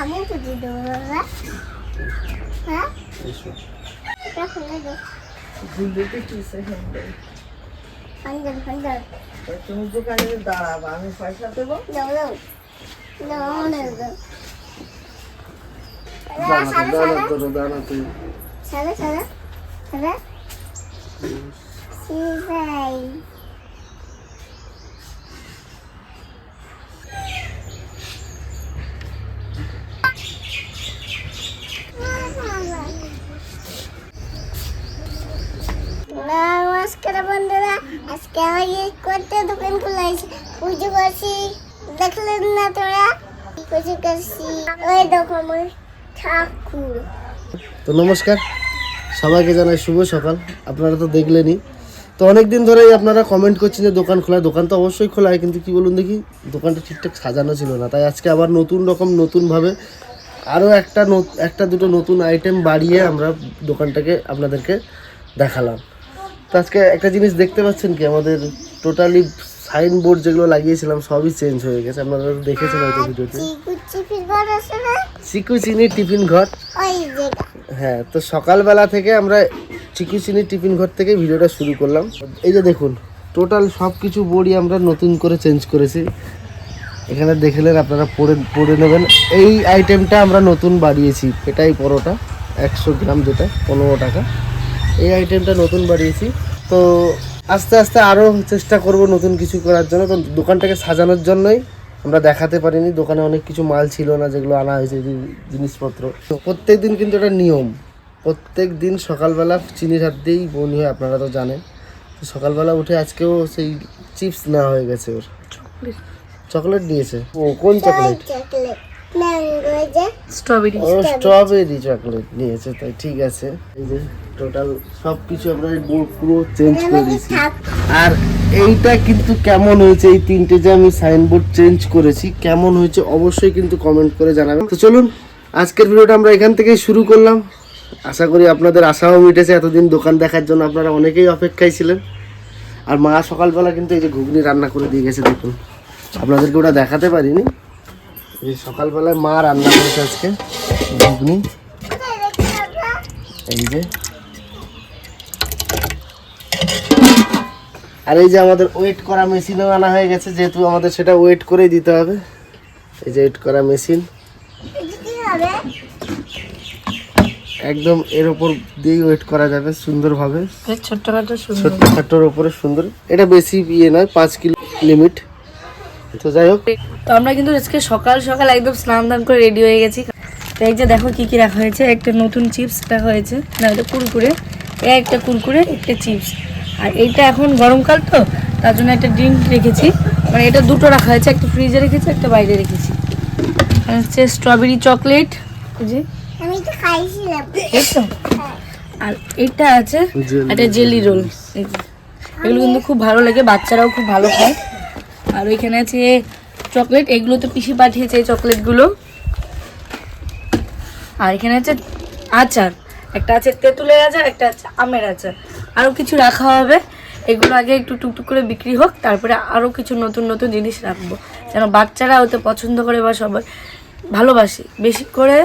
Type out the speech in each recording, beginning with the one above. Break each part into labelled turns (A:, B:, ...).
A: আমি তো দিয়ে দেবো বাবা। হ্যাঁ এটা খুলে দে।
B: ভুলতে কিসে হ্যান্ডেল
A: হ্যান্ডেল হ্যান্ডেল
B: তুমি দোকানে দাঁড়াবা, আমি পয়সা দেবো।
A: দাও দাও দাও দাও দাও।
C: দাঁড়া তুই
A: সাদা সাদা সাদা সিবাই নমস্কার বন্ধুরা, আজকে আমি করতে দোকান খুলেছি, পুজো করছি। দেখলেন না তোরা পুজো করছি, ওই দেখো আমার ঠাকুর।
C: তো নমস্কার সবাইকে জানাই শুভ সকাল। আপনারা তো দেখলেনই, তো অনেক দিন ধরেই আপনারা কমেন্ট করছেন যে দোকান খোলা। দোকান তো অবশ্যই খোলা হয়, কিন্তু কি বলুন দেখি, দোকানটা ঠিকঠাক সাজানো ছিল না। তাই আজকে আবার নতুন রকম নতুনভাবে আরও একটা দুটো নতুন আইটেম বাড়িয়ে আমরা দোকানটাকে আপনাদেরকে দেখালাম। তো আজকে একটা জিনিস দেখতে পাচ্ছেন কি, আমাদের টোটালি সাইনবোর্ড যেগুলো লাগিয়েছিলাম সবই চেঞ্জ হয়ে গেছে। আপনারা দেখেছেন হয়তো ভিডিওতে, চিকু চিনি টিফিন ঘর। হ্যাঁ, তো সকালবেলা থেকে আমরা চিকু চিনি টিফিন ঘর থেকে ভিডিওটা শুরু করলাম। এই যে দেখুন, টোটাল সব কিছু বোর্ডই আমরা নতুন করে চেঞ্জ করেছি। এখানে দেখলেন, আপনারা পড়ে নেবেন। এই আইটেমটা আমরা নতুন বাড়িয়েছি, পেটাই পরোটা 100 গ্রাম, যেটা 15 টাকা। এই আইটেমটা নতুন বাড়িয়েছি। তো আস্তে আস্তে আরও চেষ্টা করব নতুন কিছু করার জন্য। তো দোকানটাকে সাজানোর জন্যই আমরা দেখাতে পারিনি, দোকানে অনেক কিছু মাল ছিল না যেগুলো আনা হয়েছে, জিনিসপত্র। তো প্রত্যেক দিন কিন্তু এটা নিয়ম, প্রত্যেক দিন সকালবেলা চিনির হাত দিয়েই বনি হয়, আপনারা তো জানেন। তো সকালবেলা উঠে আজকেও সেই চিপস নেওয়া হয়ে গেছে, ওর চকলেট নিয়েছে। ও কোন চকলেট?
B: স্ট্রবেরি
C: চকলেট নিয়েছে। তাই ঠিক আছে, এই যে টোটাল সব কিছু আমরা পুরো চেঞ্জ করে দিয়েছি। আর এইটা কিন্তু কেমন হয়েছে, এই তিনটে যে আমি সাইনবোর্ড চেঞ্জ করেছি, কেমন হয়েছে অবশ্যই কিন্তু কমেন্ট করে জানাবেন। তো চলুন, আজকের ভিডিওটা আমরা এখান থেকেই শুরু করলাম। আশা করি আপনাদের আশাও মিটেছে। এতদিন দোকান দেখার জন্য আপনারা অনেকেই অপেক্ষায় ছিলেন। আর মা সকালবেলা কিন্তু এই যে ঘুগনি রান্না করে দিয়ে গেছে, দেখুন। আপনাদেরকে ওটা দেখাতে পারিনি, এই সকালবেলায় মা রান্না করেছে আজকে ঘুগনি। এই যে, আর এই যে আমাদের ওয়েট করা মেশিনও আনা হয়ে গেছে, যেহেতু আমাদের সেটা ওয়েট করেই দিতে হবে। এই যে ওয়েট করা মেশিন, একদম এর উপর দিয়ে ওয়েট করা যাবে সুন্দরভাবে, ছোট্টখাটোর উপরে সুন্দর। এটা বেশি ইয়ে নয়, 5 কিলো লিমিট। তো যাই হোক,
B: তো আমরা কিন্তু আজকে সকাল সকাল একদম স্নান দান করে রেডি হয়ে গেছি। তো এই যে দেখো কি কি রাখা হয়েছে, একটা নতুন চিপস রাখা হয়েছে, না এটা কুরকুরে, একটা কুরকুরে, একটা চিপস। আর এইটা এখন গরমকাল তো, তার জন্য একটা ড্রিঙ্ক রেখেছি, মানে এটা দুটো রাখা হয়েছে, একটা ফ্রিজে রেখেছি, একটা বাইরে রেখেছি। আর হচ্ছে স্ট্রবেরি চকলেট, জি
A: আমি তো খাইছিলাম।
B: আর এইটা আছে একটা জেলি রোল। এগুলো কিন্তু খুব ভালো লাগে, বাচ্চারাও খুব ভালো খায়। আর ওইখানে আছে চকলেট, এগুলো তো পিসি পাঠিয়েছে এই চকলেটগুলো। আর এখানে আছে আচার, একটা আছে তেঁতুলের আচার, একটা আছে আমের আচার। আরও কিছু রাখা হবে, এগুলো আগে একটু টুকটুক করে বিক্রি হোক, তারপরে আরও কিছু নতুন নতুন জিনিস রাখবো, যেন বাচ্চারা ওতে পছন্দ করে বা সবাই ভালোবাসে। বেশি করে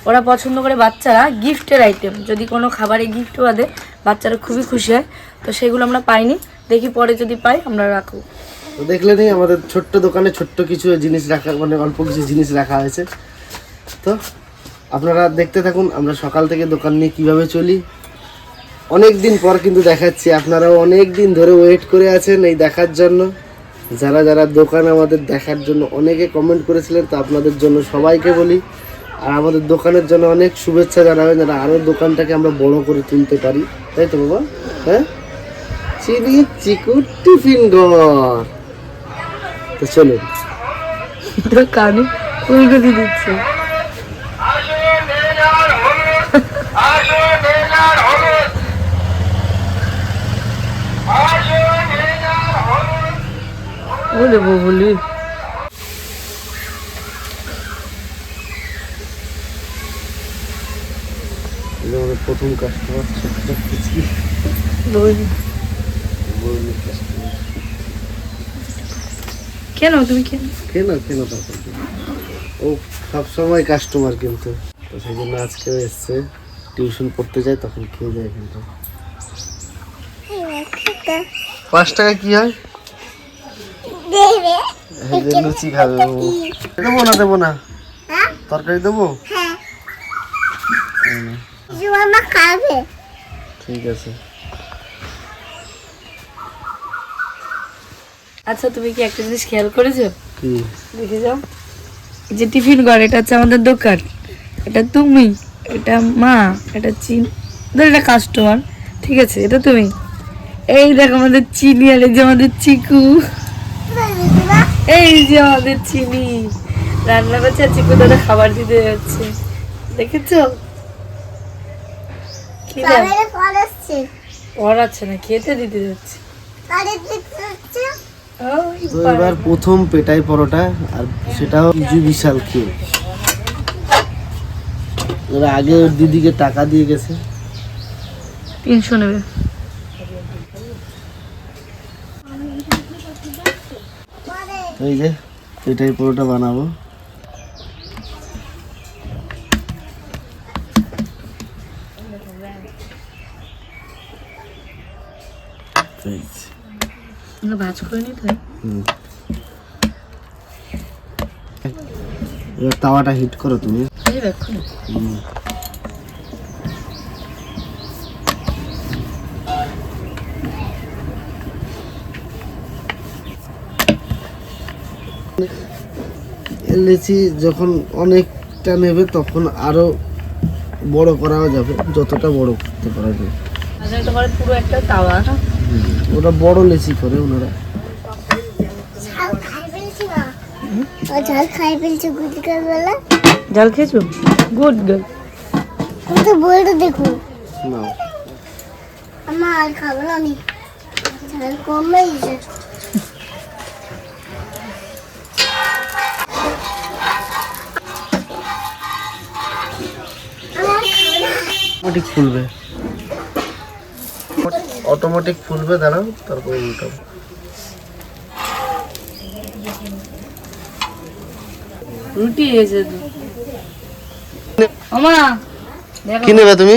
B: ওরা পছন্দ করে বাচ্চারা গিফটের আইটেম, যদি কোনো খাবারে গিফট বাদে বাচ্চারা খুবই খুশি হয়। তো সেগুলো আমরা পাইনি, দেখি পরে যদি পাই আমরা রাখবো।
C: তো দেখলেনই আমাদের ছোট্ট দোকানে ছোট্ট কিছু জিনিস রাখা, মানে অল্প কিছু জিনিস রাখা হয়েছে। তো আপনারা দেখতে থাকুন আমরা সকাল থেকে দোকান নিয়ে কীভাবে চলি। অনেক দিন পর কিন্তু দেখাচ্ছি, আপনারাও অনেক দিন ধরে ওয়েট করে আছেন এই দেখার জন্য। যারা যারা দোকান আমাদের দেখার জন্য অনেকে কমেন্ট করেছিলেন, তো আপনাদের জন্য সবাইকে বলি, আর আমাদের দোকানের জন্য অনেক শুভেচ্ছা জানাবেন, যারা আরও দোকানটাকে আমরা বড় করে তুলতে পারি, তাই তো বাবা? হ্যাঁ, চিনি চিকু টিফিন ঘর। তো চলুন,
B: কারণ ফুলকপি দিচ্ছে। ওরে বলি
C: আমাদের প্রথম কাস্টমার
B: কেন তুমি কেন
C: কেন কেন ও সবসময় কাস্টমার, কিন্তু তো সেই জন্য আজকে এসছে, টিউশন পড়তে যায় তখন খেয়ে যায়। কিন্তু 5 টাকা কি হয়? লুচি খাবে। দেবো না দেবো না, তরকারি দেবো?
A: খাবে।
C: ঠিক আছে।
B: আচ্ছা তুমি কি একটা জিনিস খেয়াল করেছো?
C: কি?
B: দেখে যাও, এই যে টিফিন ঘর, এটা হচ্ছে আমাদের দোকান, এটা তুমি, এটা মা, এটা এটা কাস্টমার, ঠিক আছে, এটা তুমি। এই দেখো আমাদের চিনি, আর এই যে আমাদের চিকু, এই যে আমাদের চিনি রান্না করছে, আর চিকু দাদা খাবার দিতে যাচ্ছে, দেখেছো? কি পড়াচ্ছে না, খেতে দিতে যাচ্ছে।
C: তো এবার প্রথম পেটাই পরোটা, আর সেটাও কিছু বিশাল খেয়ে। ওরা আগে ওর দিদিকে টাকা দিয়ে গেছে,
B: 300 নেবে।
C: এই যে পেটাই পরোটা বানাবো।
B: ভাজ করে নিতে হয়।
C: এবার তাওয়াটা হিট করো তুমি। লেচি যখন অনেকটা নেবে তখন আরো বড় করা যাবে, যতটা বড় করতে পারা যায়।
B: তোমার পুরো একটা তাওয়া,
C: ওরা বড় লেচি করে ওনারা।
A: ঝাল খাই ফেলছে গুটিকার বেলা।
B: ঝাল খেয়েছো? Good girl.
A: আমি তো বলতে দেখো
C: না,
A: আমার আর খাবো না, আমি ঝাল কমে গেছে।
C: অটোমেটিক ফুলবে, অটোমেটিক ফুলবে, দাঁড়াও তারপরে উল্টাবো।
B: রুটি হয়েছে তো আমা।
C: কি নেবে তুমি?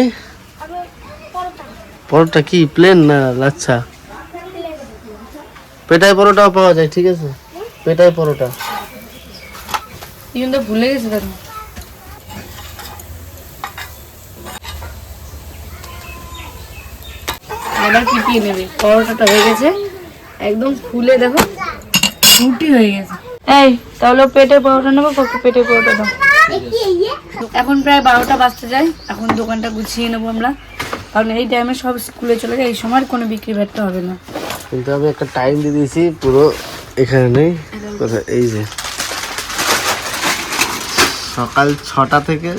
C: পরোটা কি প্লেন না লাচ্ছা? পেটাই পরোটাও পাওয়া যায়, ঠিক আছে, পেটাই পরোটা।
B: কিন্তু ভুলে গেছে দেখো। এবার কি কি নেবে? পরোটাটা হয়ে গেছে একদম ফুলে, দেখো রুটি হয়ে গেছে। এই তাহলে পেটে পরোটা নেবো, পেটে পরোটা দাও। এখন প্রায় 12টা বাজতে যায়, এখন দোকানটা গুছিয়ে নেবো আমরা, কারণ এই টাইমে সব স্কুলে চলে যায়, এই সময় কোনো বিক্রি বাট্টা হবে না।
C: কিন্তু আমি একটা টাইম দিয়ে দিয়েছি, পুরো এখানে নেই কোথায়, এই যে সকাল 6টা থেকে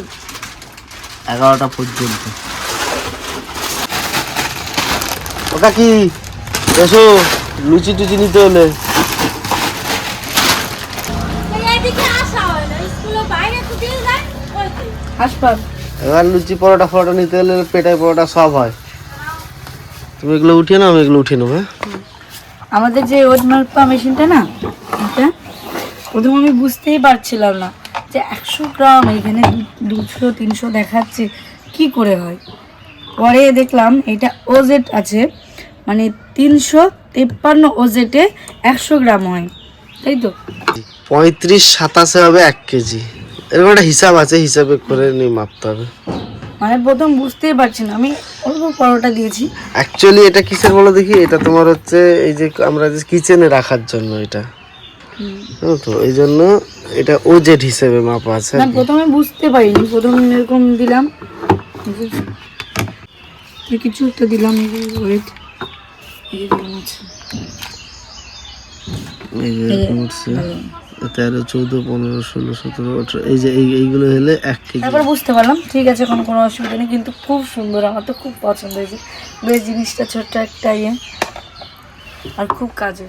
C: 11টা পর্যন্ত। ওটা কি এসো, লুচি টুচি নিতে হলে। এবার লুচি পরোটা ফরোটা নিতে হলে পেটাই পরোটা সব হয়। তুমি এগুলো উঠিয়ে নাও, আমি এগুলো উঠিয়ে নেবো।
B: আমাদের যে ওট মার্পা মেশিনটা না, এটা প্রথমে আমি বুঝতেই পারছিলাম না যে 100 গ্রাম এখানে 200-300 দেখাচ্ছে, কি করে হয়। পরে দেখলাম এটা ওজেট আছে, মানে 353 ওজেটে 100 গ্রাম হয়, তাই তো?
C: 35-27 হবে 1 কেজি, এরকম একটা হিসাব আছে, হিসাবে করে নিয়ে মাপতে হবে।
B: মানে প্রথম বুঝতেই পারছি না, আমি অল্প পরোটা দিয়েছি।
C: অ্যাকচুয়ালি এটা কিসের বলো দেখি, এটা তোমার হচ্ছে এই যে আমরা যে কিচেনে রাখার জন্য, এটা তো এই জন্য এটা ওজেড হিসেবে মাপা আছে।
B: না প্রথমে বুঝতে পারিনি, প্রথম এরকম দিলাম, কিছু একটা দিলাম,
C: 13, 14, 15, 16, 17, 18 এই যে এইগুলো হলে 1 কেজি।
B: তারপর বুঝতে পারলাম ঠিক আছে, কোনো অসুবিধা নেই, কিন্তু খুব সুন্দর, আমার তো খুব পছন্দ হয়েছে। বেশ জিনিসটা ছোট্ট একটা ইয়ে, আর খুব কাজে।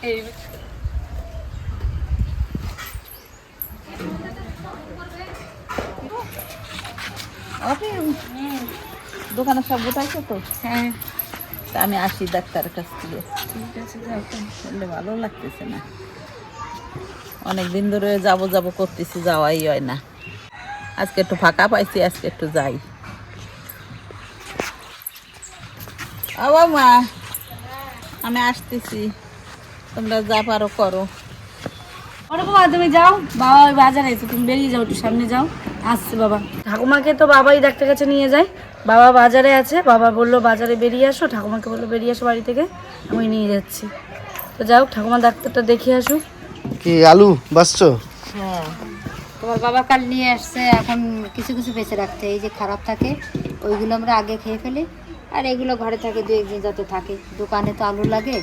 B: এই
D: দোকানে সব গোটাইছো তো?
B: হ্যাঁ
D: তা আমি আসি ডাক্তারের কাছ থেকে।
B: ঠিক আছে, যাও।
D: বললে ভালো লাগতেছে না, অনেক দিন ধরে যাব যাব করতেছি, যাওয়াই হয় না। আজকে একটু ফাঁকা পাইছি, আজকে একটু যাই। ও মা, আমি আসতেছি, তোমরা যা পারো করো।
B: ওরকম তুমি যাও, বাবা ওই বাজারে আছে, তুমি বেরিয়ে যাও, একটু সামনে যাও, আসছে বাবা। ঠাকুমাকে তো বাবাই ডাক্তার কাছে নিয়ে যায়, বাবা বাজারে আছে, বাবা বললো বাজারে বেরিয়ে আসো, ঠাকুমাকে বললো বেরিয়ে আসো বাড়ি থেকে, আমি নিয়ে যাচ্ছি। তো যাও, ঠাকুমা ডাক্তারটা দেখিয়ে আসুক।
C: কি আলু বাসছো?
E: হ্যাঁ, তোমার বাবা কাল নিয়ে আসছে, এখন কিছু কিছু বেঁচে রাখতে, এই যে খারাপ থাকে ওইগুলো আমরা আগে খেয়ে ফেলি, আর এগুলো ঘরে থাকে 2-1 দিন যাতে থাকে। দোকানে তো আলু লাগে,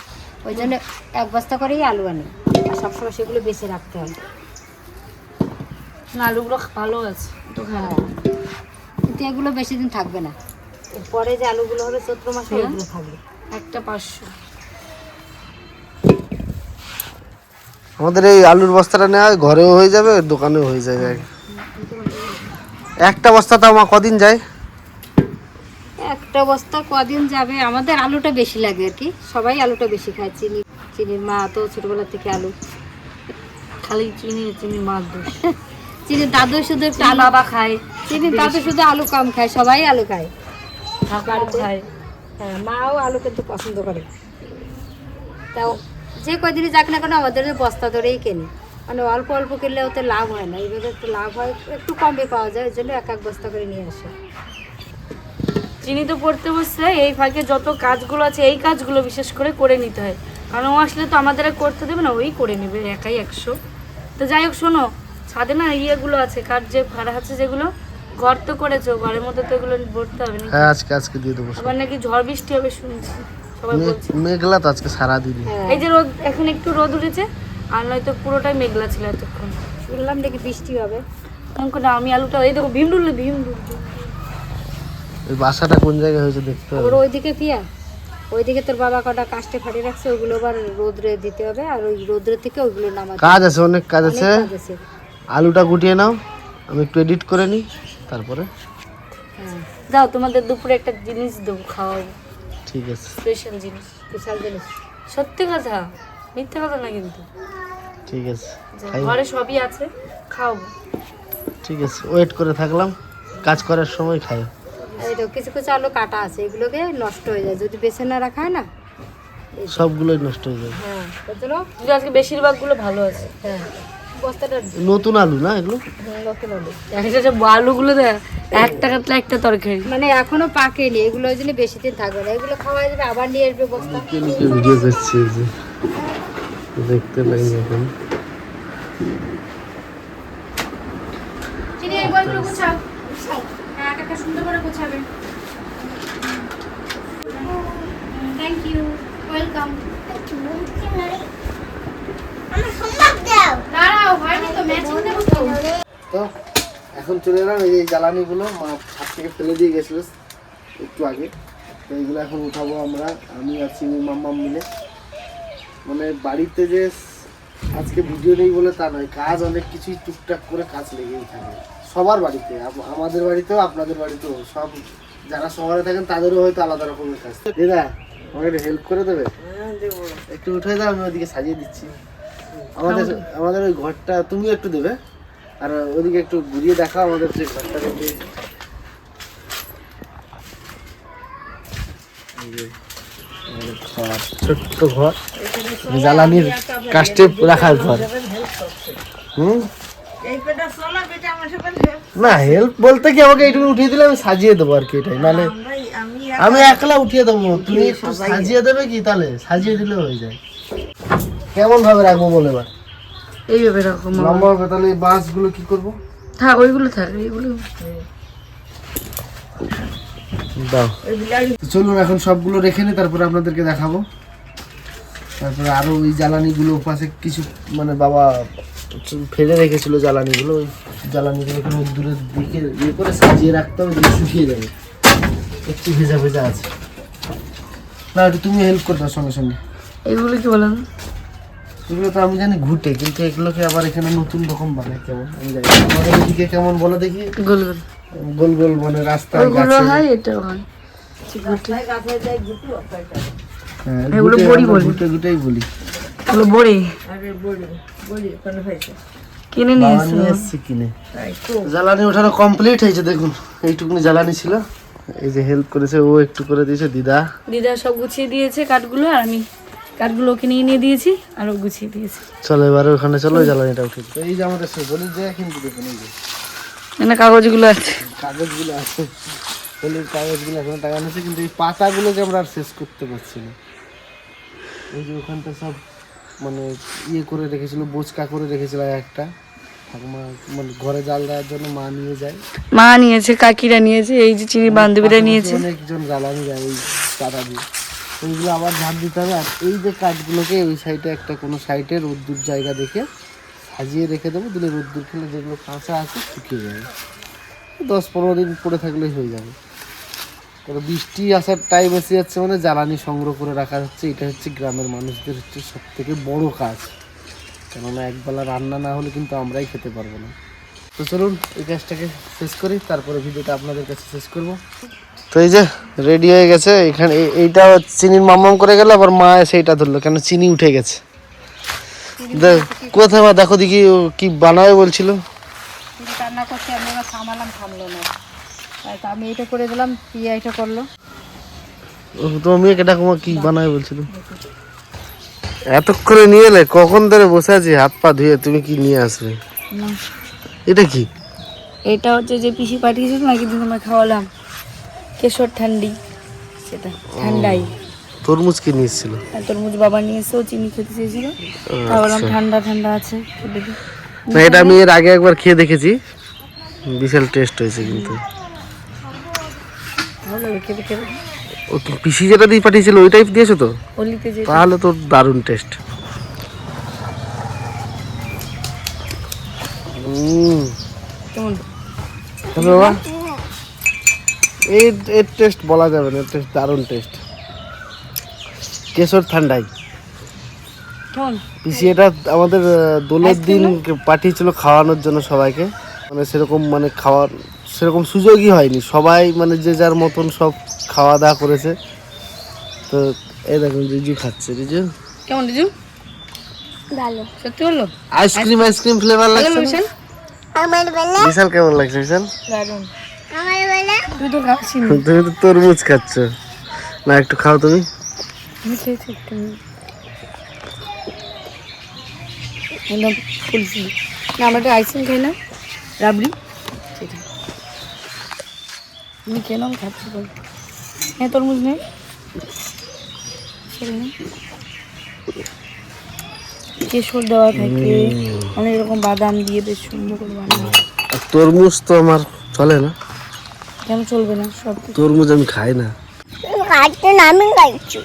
E: ওই জন্য 1 বস্তা করেই আলু আনি, আর সবসময় সেগুলো বেঁচে রাখতে হয়।
B: না, আলুগুলো ভালো আছে তো।
E: হ্যাঁ, কিন্তু এগুলো বেশি দিন থাকবে না, পরে যে আলুগুলো হবে চৈত্র মাসে ওইগুলো থাকবে।
B: একটা 500।
C: আমাদের এই আলুর বস্তাটা নেওয়া হয়, ঘরেও হয়ে যাবে, দোকানেও হয়ে যাবে। একটা বস্তা তো আমার কদিন যায়?
E: একটা বস্তা কদিন যাবে, আমাদের আলুটা বেশি লাগে আর কি, সবাই আলুটা বেশি খায়। চিনির মা তো ছোটবেলা থেকে আলু,
B: খালি চিনি মাছ দোষ।
E: চিনির দাদু শুধু একটু আলু
B: বাবা খায়,
E: চিনির দাদু শুধু আলু কম খায়, সবাই আলু খায়।
B: ঠাকুমাও খায়।
E: হ্যাঁ, মাও আলু কিন্তু পছন্দ করে। তাও যে কদিনই যাক না কেন আমাদের বস্তা ধরেই কেনে, মানে অল্প অল্প কিনলে ওতে লাভ হয় না, এইভাবে একটু লাভ হয়, একটু কমে পাওয়া যায়, ওই জন্য 1-1 বস্তা করে নিয়ে আসে।
B: চিনি তো পড়তে বসছে, এই ফাঁকে যত কাজগুলো আছে এই কাজগুলো বিশেষ করে নিতে হয়, কারণ ও আসলে তো আমাদের আর করতে দেবে না, ওই করে নেবে একাই 100। তো যাই হোক, শোনো, ছাদে না ইয়েগুলো আছে, কাঠ যে ভাড়া আছে, যেগুলো ঘর তো করেছো, ঘরের মধ্যে তো এগুলো ভরতে হবে না?
C: হ্যাঁ, আজকে দিয়ে দেবো।
B: আবার নাকি ঝড় বৃষ্টি হবে শুনছি, সবাই বলছে।
C: মেঘলা তো আজকে সারাদিন।
B: এই যে রোদ, এখন একটু রোদ উঠেছে, আর নয়তো পুরোটাই মেঘলা ছিল এতক্ষণ।
E: শুনলাম নাকি বৃষ্টি হবে।
B: তখন না, আমি আলুটা, এই দেখো ভীমরুল।
C: ওই বাসাটা কোন জায়গায় হয়েছে দেখতে
E: আবার
C: হবে।
E: ওইদিকে পিয়া, ওইদিকে তোর বাবা কটা কাস্টে ফাটিয়ে রাখছে, ওগুলো আবার রোদ্রে দিতে হবে, আর ওই রোদ্রে থেকে ওইগুলো নামাতে
C: কাজ আছে, অনেক কাজ আছে।
E: কাজ আছে।
C: আলুটা গুটিয়ে নাও, আমি একটু এডিট করে নিই, তারপরে
E: হ্যাঁ,
B: যাও, তোমাদের দুপুরে একটা জিনিস দেবো, খাওয়াবো,
C: ঠিক আছে।
B: স্পেশাল জিনিস।
E: বিশাল জিনিস।
B: সত্যি কথা, মিথ্যে কথা না কিন্তু।
C: ঠিক আছে,
B: যাও,
C: খাই।
B: ঘরে সবই আছে, খাওয়াবো।
C: ঠিক আছে, ওয়েট করে থাকলাম, কাজ করার সময় খাই।
E: এই তো কিছু কিছু আলু কাটা আছে, এগুলোকে নষ্ট হয়ে যায় যদি বেছে না রাখা হয় না।
C: সবগুলোই নষ্ট হয়ে যাবে।
E: হ্যাঁ, বুঝলো?
B: কিন্তু আজকে বেশিরভাগগুলো ভালো আছে।
E: হ্যাঁ, বস্তাটা
C: নতুন আলু না এগুলো?
E: নতুন আলু,
B: একটা যে আলুগুলো দেয় 1 টাকাতে একটা তরকারি।
E: মানে এখনো পাকেনি, এগুলো ওই জন্য বেশি দিন থাকবে না, এগুলো খাওয়া যাবে, আবার নিয়ে আসবে বস্তা।
C: ভিডিও করছি, এই যে দেখতে পাই এখন।
B: চিনি, এই বইগুলো গুছাও। হ্যাঁ, একটা সুন্দর করে গুছাবে। Thank you, welcome.
A: আমার হোমওয়ার্ক দাও।
B: দাঁড়াও, হয়নি তো, ম্যাচিং দেবো তো।
C: তো এখন চলে এলাম, এই যে জ্বালানিগুলো মা হাত থেকে ফেলে দিয়ে গেছিল একটু আগে, তো এইগুলো এখন উঠাবো আমরা, আমি আর চিনি মাম্মা মিলে। মানে বাড়িতে যে আজকে ভিডিও নেই বলে তা নয়, কাজ অনেক কিছুই টুকটাক করে কাজ লেগেই থাকে সবার বাড়িতে, আমাদের বাড়িতেও আপনাদের বাড়িতেও, সব যারা শহরে থাকেন তাদেরও হয়তো আলাদা রকমের কাজ। দিদা, আমাকে একটু হেল্প করে দেবে? একটু উঠে দাও, আমি ওদিকে সাজিয়ে দিচ্ছি। আমাদের ওই ঘরটা তুমিও একটু দেবে, আর ওদিকে একটু ঘুরিয়ে দেখাও আমাদের যে ঘরটা দেখে। ছোট্ট ঘর, জ্বালানির কাস্টে রাখার ঘর। না, হেল্প বলতে কি, আমাকে এইটুকু উঠিয়ে দিলে আমি সাজিয়ে দেবো আর কি, এটাই। নাহলে আমি একলা উঠিয়ে দেবো, তুমি একটু সাজিয়ে দেবে কি? তাহলে সাজিয়ে দিলে হয়ে যায়। কেমন ভাবে রাখবো বলে এবার?
B: এইভাবে রাখো,
C: লম্বা হবে। তাহলে এই বাঁশগুলো কি করবো?
B: থাক, ওইগুলো থাক, এইগুলো।
C: দাও, চলুন এখন সবগুলো রেখে নি, তারপরে আপনাদেরকে দেখাবো। তারপরে আরো ওই জ্বালানিগুলো পাশে কিছু মানে বাবা ফেলে রেখেছিল জ্বালানিগুলো, ওই জ্বালানিগুলো রোদ্দুরের দিকে ইয়ে করে সাজিয়ে রাখতে হবে, যদি শুকিয়ে যাবে। একটু ভেজা ভেজা আছে না, একটু তুমি হেল্প করবে সঙ্গে সঙ্গে।
B: এগুলো কি বলেন?
C: এগুলো তো আমি জানি ঘুটে, কিন্তু এগুলোকে আবার এখানে নতুন রকম বানায় কেমন আমি জানি না। আমাদের এদিকে কেমন বলো দেখি?
B: গোল গোল
C: গোল গোল মানে রাস্তা
B: ওইগুলো হয়, এটাও হয়।
C: হ্যাঁ,
B: এগুলো
C: ঘুটে,
B: বড়ি
C: আমরা
B: বলি।
C: ঘুটে ঘুটেই বলি।
B: এগুলো বড়ি কিনে নিয়ে
C: বাবা নিয়ে এসছে কিনে। জ্বালানি ওঠানো কমপ্লিট হয়েছে, দেখুন এইটুকুনি জ্বালানি ছিল, এই যে হেল্প করেছে ও, একটু করে দিয়েছে দিদা।
B: দিদা সব গুছিয়ে দিয়েছে কাঠগুলো, আর আমি কাঠগুলো ওকে নিয়ে দিয়েছি আর ও গুছিয়ে দিয়েছে।
C: চলো এবারে ওখানে চলো, জ্বালানিটা উঠে। তো এই যে আমাদের বলির জায়গা কিন্তু দেখুন, এই যে
B: এখানে কাগজগুলো আছে,
C: কাগজগুলো আছে, বলির কাগজগুলো এখনো টাঙানো আছে, কিন্তু এই পাতাগুলোকে আমরা আর শেষ করতে পারছি না। এই যে ওখানটা সব মানে ইয়ে করে রেখেছিল, বোচকা করে রেখেছিল একটা ঠাকুমা, মানে ঘরে জাল দেওয়ার জন্য মা নিয়ে যায়।
B: মা নিয়েছে, কাকিরা নিয়েছে, এই যে চিনি বান্ধবীরা নিয়েছে।
C: অনেকজন জ্বালানি যায় ওই পাতা দিয়ে, ওইগুলো আবার ঝাড় দিতে হবে। আর এই যে কাঠগুলোকে ওই সাইডে একটা কোনো সাইডে রোদ্দুর জায়গা দেখে সাজিয়ে রেখে দেবো, দিলে রোদ্দুর খেলে যেগুলো কাঁচা আছে শুকিয়ে যাবে, 10-15 দিন পরে থাকলেই হয়ে যাবে। কারণ বৃষ্টি আসার টাইম এসে যাচ্ছে, মানে জ্বালানি সংগ্রহ করে রাখা হচ্ছে। এটা হচ্ছে গ্রামের মানুষদের হচ্ছে সব থেকে বড় কাজ, কেননা একবেলা রান্না না হলে কিন্তু আমরাই খেতে পারবো না। তো চলুন এই কাজটাকে শেষ করি, তারপরে ভিডিওটা আপনাদের কাছে শেষ করব। তো এই যে রেডি হয়ে গেছে, এখানে এইটা চিনির মামাম করে গেল, আবার মা সেইটা ধরলো, কেন চিনি উঠে গেছে। কোথায় মা দেখো দেখি ও কি বানাবে বলছিল।
E: রান্না করতে আমি আবার থামালাম, থামলো না, তাই তো আমি এটা করে দিলাম, পিয়া এটা করলো।
C: তোমার মেয়েকে ডাকো, মা কি বানাবে বলছিল। এত করে নিয়ে এলে, কখন ধরে বসে আছি হাত পা ধুয়ে, তুমি কি নিয়ে আসবে? এটা কি?
B: এটা হচ্ছে যে পিসি পাঠিয়েছিল নাকি, দিন আমরা খাওয়ালাম কেশর ঠান্ডি, সেটা ঠান্ডাই।
C: তরমুজ কি নিয়ে এসেছিল?
B: আর তরমুজ বাবা নিয়ে এসেও চিনি খেতে চেয়েছিল, খাওয়ালাম, ঠান্ডা ঠান্ডা আছে খেতে দিই।
C: না, এটা আমি এর আগে একবার খেয়ে দেখেছি, বিশাল টেস্ট হয়েছে। কিন্তু
B: ভালো লাগে খেতে খেতে।
C: ও তো পিসি যেটা দিয়ে পাঠিয়েছিল ওই টাইপ দিয়েছো তো,
B: হোলিতে যে
C: তাহলে তো দারুণ টেস্ট।
B: কেমন
C: তবে বাবা এর টেস্ট বলা যাবে না, টেস্ট দারুণ টেস্ট। কেশর ঠান্ডাই
B: কেমন?
C: পিসি এটা আমাদের দোলের দিন পাঠিয়েছিল খাওয়ানোর জন্য সবাইকে, মানে সেরকম মানে খাওয়ার সেরকম সুযোগই হয়নি, সবাই মানে যে যার মতন সব খাওয়া দাওয়া করেছে। তো এই দেখুন রিজু খাচ্ছে। রিজু
B: কেমন রিজু?
A: ভালো।
B: সত্যি বললো?
C: আইসক্রিম ফ্লেভার লাগছে
B: বিশাল
A: আমার বেলা,
C: বিশাল কেমন লাগছে বিশাল?
B: দারুণ।
A: আমার বেলা
B: তুই তো খাচ্ছিস না।
C: তুমি তো তরমুজ খাচ্ছ না, একটু খাও তুমি।
B: আমি খেয়েছি একটু, একদম ফুল ফুল। না আমরা একটা আইসক্রিম খাই না, রাবড়ি, সেটা তুমি কেন খাচ্ছি বল? হ্যাঁ তরমুজ নেই, কেশর দেওয়া থাকে, অনেক রকম বাদাম দিয়ে বেশ সুন্দর করে বানানো।
C: আর তরমুজ তো আমার চলে না।
B: কেন চলবে না? সব
C: তরমুজ আমি খাই না।
A: খাচ্ছে না, আমি খাইছি।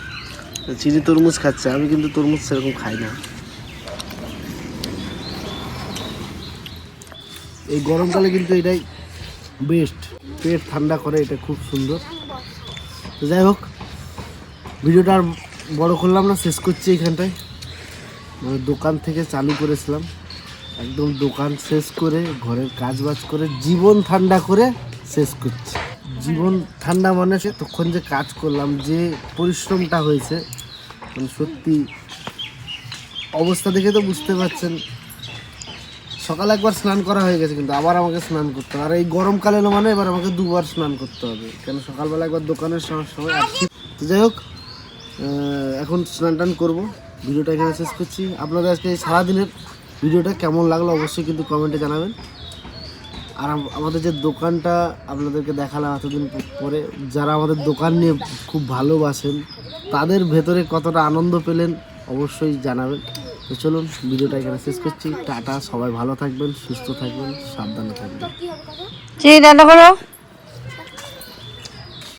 C: চিনি তরমুজ খাচ্ছে, আমি কিন্তু তরমুজ সেরকম খাই না। এই গরমকালে কিন্তু এটাই বেস্ট, পেট ঠান্ডা করে, এটা খুব সুন্দর। তো যাই হোক, ভিডিওটা আর বড় করলাম না, শেষ করছি এইখানটায়। মানে দোকান থেকে চালু করেছিলাম, একদম দোকান শেষ করে ঘরের কাজ বাজ করে জীবন ঠান্ডা করে শেষ করছি। জীবন ঠান্ডা মানে তখন যে কাজ করলাম, যে পরিশ্রমটা হয়েছে, মানে সত্যি অবস্থা দেখে তো বুঝতে পারছেন। সকালে একবার স্নান করা হয়ে গেছে, কিন্তু আবার আমাকে স্নান করতে হবে। আর এই গরমকালে এলো মানে এবার আমাকে 2বার স্নান করতে হবে, কেন সকালবেলা একবার দোকানের সময় আসছি। তো যাই হোক, এখন স্নান টান করবো, ভিডিওটা এখানে শেষ করছি। আপনাদের আজকে এই সারাদিনের ভিডিওটা কেমন লাগলো অবশ্যই কিন্তু কমেন্টে জানাবেন। আর আমাদের যে দোকানটা আপনাদেরকে দেখালাম এতদিন পরে, যারা আমাদের দোকান নিয়ে খুব ভালোবাসেন, তাদের ভেতরে কতটা আনন্দ পেলেন অবশ্যই জানাবেন। তো চলুন ভিডিওটা এখানে শেষ করছি। টাটা, সবাই ভালো থাকবেন, সুস্থ থাকবেন, সাবধানে থাকবেন।
B: চিনি রান্না করো।